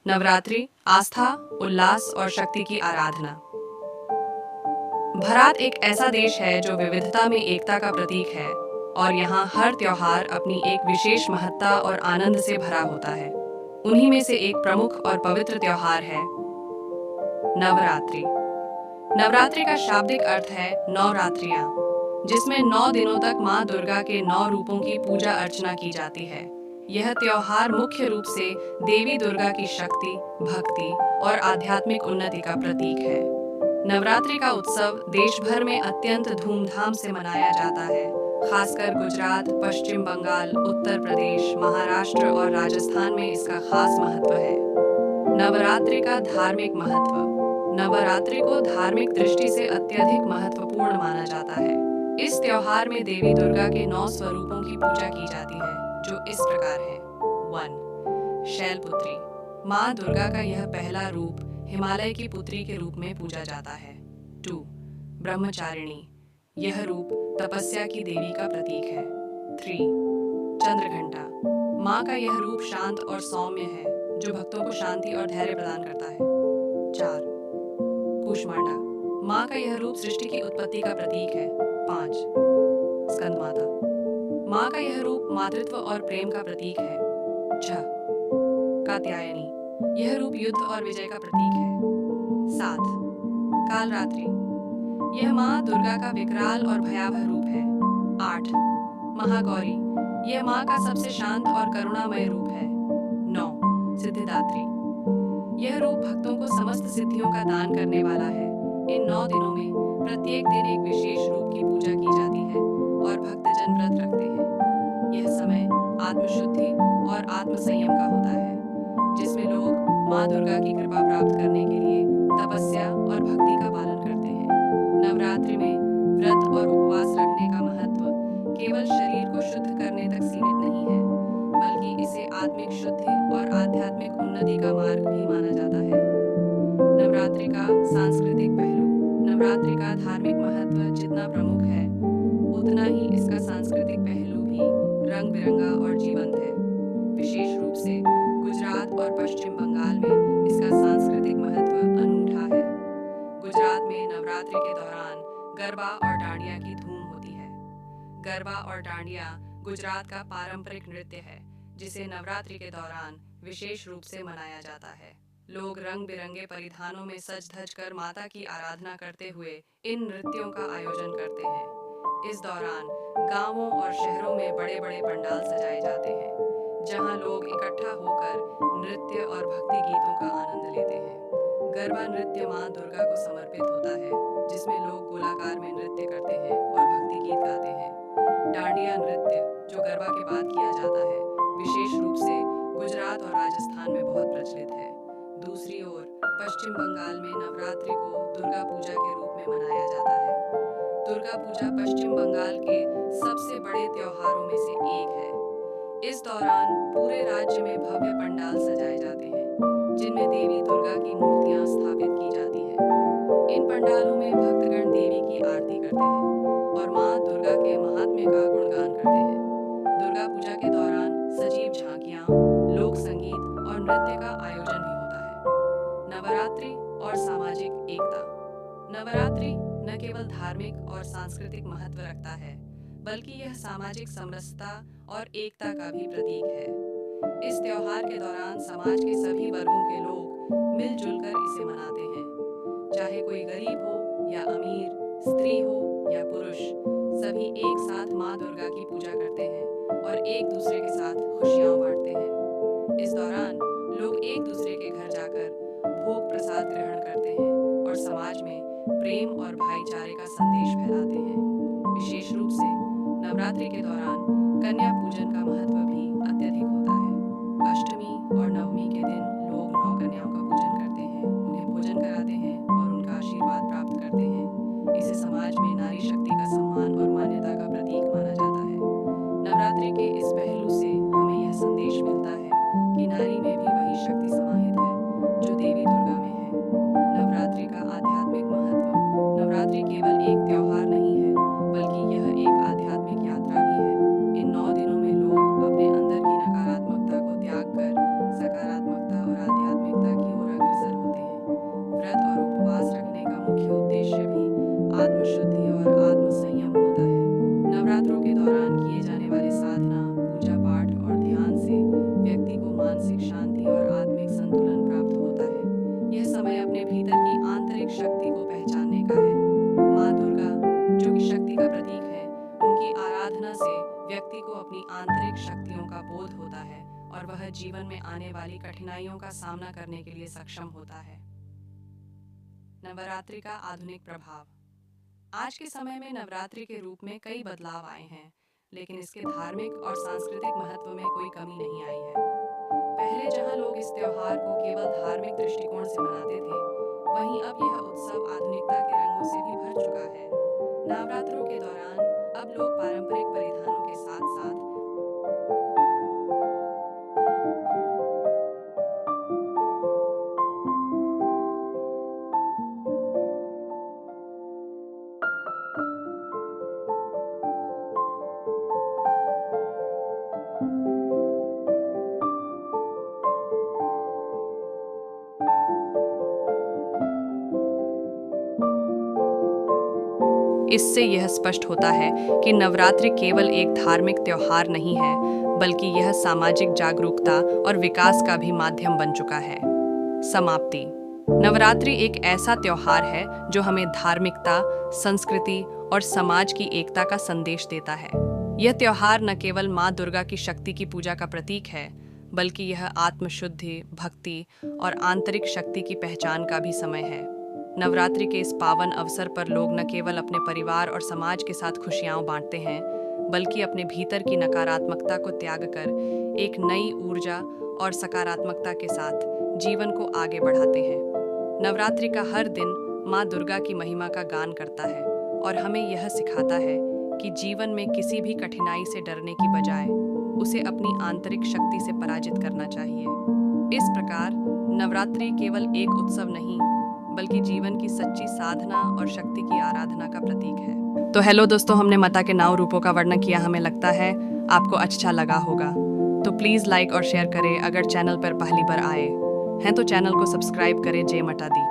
नवरात्रि आस्था, उल्लास और शक्ति की आराधना। भारत एक ऐसा देश है जो विविधता में एकता का प्रतीक है और यहाँ हर त्योहार अपनी एक विशेष महत्ता और आनंद से भरा होता है। उन्हीं में से एक प्रमुख और पवित्र त्योहार है नवरात्रि। नवरात्रि का शाब्दिक अर्थ है नौ रात्रियां, जिसमें 9 दिनों तक माँ दुर्गा के 9 रूपों की पूजा अर्चना की जाती है। यह त्योहार मुख्य रूप से देवी दुर्गा की शक्ति, भक्ति और आध्यात्मिक उन्नति का प्रतीक है। नवरात्रि का उत्सव देश भर में अत्यंत धूमधाम से मनाया जाता है। खासकर गुजरात, पश्चिम बंगाल, उत्तर प्रदेश, महाराष्ट्र और राजस्थान में इसका खास महत्व है। नवरात्रि का धार्मिक महत्व। नवरात्रि को धार्मिक दृष्टि से अत्यधिक महत्वपूर्ण माना जाता है। इस त्योहार में देवी दुर्गा के 9 स्वरूपों की पूजा की जाती है, जो इस प्रकार है। 1. शैलपुत्री। माँ दुर्गा का यह पहला रूप हिमालय की पुत्री के रूप में पूजा जाता है। 2. ब्रह्मचारिणी। यह रूप तपस्या की देवी का प्रतीक है। 3. चंद्रघंटा। माँ का यह रूप शांत और सौम्य है, जो भक्तों को शांति और धैर्य प्रदान करता है। 4. कूष्मांडा। माँ का यह रूप सृष्टि की उत्पत्ति का प्रतीक है। 5. स्कंदमाता। माँ का यह रूप मातृत्व और प्रेम का प्रतीक है। 6. कात्यायनी। यह रूप युद्ध और विजय का प्रतीक है। 7. कालरात्रि। यह माँ दुर्गा का विकराल और भयावह रूप है। 8. महागौरी। यह माँ का सबसे शांत और करुणामय रूप है। 9. सिद्धिदात्री। यह रूप भक्तों को समस्त सिद्धियों का दान करने वाला है। इन 9 दिनों में प्रत्येक दिन एक विशेष रूप की पूजा की जाती है और भक्तजन व्रत रखते हैं। यह समय आत्मशुद्धि और आत्मसंयम का होता है, जिसमें लोग माँ दुर्गा की कृपा प्राप्त करने के लिए तपस्या और भक्ति का पालन करते हैं। नवरात्रि में व्रत और उपवास रखने का महत्व केवल शरीर को शुद्ध करने तक सीमित नहीं है, बल्कि इसे आत्मिक शुद्धि और आध्यात्मिक उन्नति का मार्ग भी माना जाता है। नवरात्रि का सांस्कृतिक पहलू। नवरात्रि का धार्मिक महत्व जितना प्रमुख है, उतना ही इसका सांस्कृतिक पहलू भी रंग बिरंगा और जीवंत है। विशेष रूप से गुजरात और पश्चिम बंगाल में इसका सांस्कृतिक महत्व अनूठा है। गुजरात में नवरात्रि के दौरान गरबा और डांडिया की धूम होती है। गरबा और डांडिया गुजरात का पारंपरिक नृत्य है, जिसे नवरात्रि के दौरान विशेष रूप से मनाया जाता है। लोग रंग बिरंगे परिधानों में सज धज कर माता की आराधना करते हुए इन नृत्यों का आयोजन करते हैं। इस दौरान गांवों और शहरों में बड़े बड़े पंडाल सजाए जाते हैं, जहां लोग इकट्ठा होकर नृत्य और भक्ति गीतों का आनंद लेते हैं। गरबा नृत्य माँ दुर्गा को समर्पित होता है, जिसमें लोग गोलाकार में नृत्य करते हैं और भक्ति गीत गाते हैं। डांडिया नृत्य, जो गरबा के बाद किया जाता है, विशेष रूप से गुजरात और राजस्थान में बहुत प्रचलित है। दूसरी ओर पश्चिम बंगाल में नवरात्रि को दुर्गा पूजा के रूप में मनाया जाता है। दुर्गा पूजा पश्चिम बंगाल के सबसे बड़े त्योहारों में से एक है। इस दौरान पूरे राज्य में भव्य पंडाल सजाए जाते हैं, जिनमें देवी दुर्गा की मूर्तियां स्थापित की जाती हैं। इन पंडालों में भक्तगण देवी की आरती करते हैं और माँ दुर्गा के महात्म्य का गुणगान करते हैं। दुर्गा पूजा के दौरान सजीव झांकियां, लोक संगीत और नृत्य का आयोजन भी होता है। नवरात्रि और सामाजिक एकता। नवरात्रि न केवल धार्मिक और सांस्कृतिक महत्व रखता है, बल्कि यह सामाजिक समरसता और एकता का भी प्रतीक है। इस त्योहार के दौरान समाज के सभी वर्गों के लोग मिलजुल कर इसे मनाते हैं। चाहे कोई गरीब हो या अमीर, स्त्री हो या पुरुष, सभी एक साथ माँ दुर्गा की पूजा करते हैं और एक दूसरे के साथ खुशियाँ बांटते हैं। इस दौरान लोग एक दूसरे के घर जाकर भोग प्रसाद ग्रहण करते हैं और समाज में प्रेम और भाईचारे का संदेश फैलाते हैं। विशेष रूप से नवरात्रि के दौरान कन्या पूजन का महत्व भी अत्यधिक होता है। अष्टमी और नवमी के दिन लोग 9 कन्याओं का पूजन करते हैं, उन्हें भोजन कराते हैं और उनका आशीर्वाद प्राप्त करते हैं। इसे समाज में नारी शक्ति का सम्मान और मान्यता का प्रतीक माना जाता है। नवरात्रि के इस पहलू से हमें यह संदेश मिलता है कि नारी में भी वही शक्ति समाहित है जो देवी दुर्गा में है। नवरात्रि का आध्यात्मिक महत्व। नवरात्रि केवल एक त्योहार नहीं है, बल्कि यह एक आध्यात्मिक यात्रा भी है। इन 9 दिनों में लोग अपने अंदर की नकारात्मक को अपनी आंतरिक शक्तियों का बोध होता है और वह जीवन में आने वाली कठिनाइयों का सामना करने के लिए सक्षम होता है। नवरात्रि का आधुनिक प्रभाव। आज के समय में नवरात्रि के रूप में कई बदलाव आए हैं, लेकिन इसके धार्मिक और सांस्कृतिक महत्व में कोई कमी नहीं आई है। पहले जहां लोग इस त्योहार को केवल धार्मिक दृष्टिकोण से मनाते थे, वहीं अब यह उत्सव आधुनिकता के रंगों से भी भर चुका है। नवरात्रों के दौरान अब लोग पारंपरिक परिधानों के साथ साथ इससे यह स्पष्ट होता है कि नवरात्रि केवल एक धार्मिक त्योहार नहीं है, बल्कि यह सामाजिक जागरूकता और विकास का भी माध्यम बन चुका है। समाप्ति। नवरात्रि एक ऐसा त्योहार है जो हमें धार्मिकता, संस्कृति और समाज की एकता का संदेश देता है। यह त्योहार न केवल माँ दुर्गा की शक्ति की पूजा का प्रतीक है, बल्कि यह आत्मशुद्धि, भक्ति और आंतरिक शक्ति की पहचान का भी समय है। नवरात्रि के इस पावन अवसर पर लोग न केवल अपने परिवार और समाज के साथ खुशियां बांटते हैं, बल्कि अपने भीतर की नकारात्मकता को त्याग कर एक नई ऊर्जा और सकारात्मकता के साथ जीवन को आगे बढ़ाते हैं। नवरात्रि का हर दिन माँ दुर्गा की महिमा का गान करता है और हमें यह सिखाता है कि जीवन में किसी भी कठिनाई से डरने की बजाय उसे अपनी आंतरिक शक्ति से पराजित करना चाहिए। इस प्रकार नवरात्रि केवल एक उत्सव नहीं, बल्कि जीवन की सच्ची साधना और शक्ति की आराधना का प्रतीक है। तो हेलो दोस्तों, हमने माता के 9 रूपों का वर्णन किया। हमें लगता है आपको अच्छा लगा होगा, तो प्लीज़ लाइक और शेयर करें। अगर चैनल पर पहली बार आए हैं तो चैनल को सब्सक्राइब करें। जय माता दी।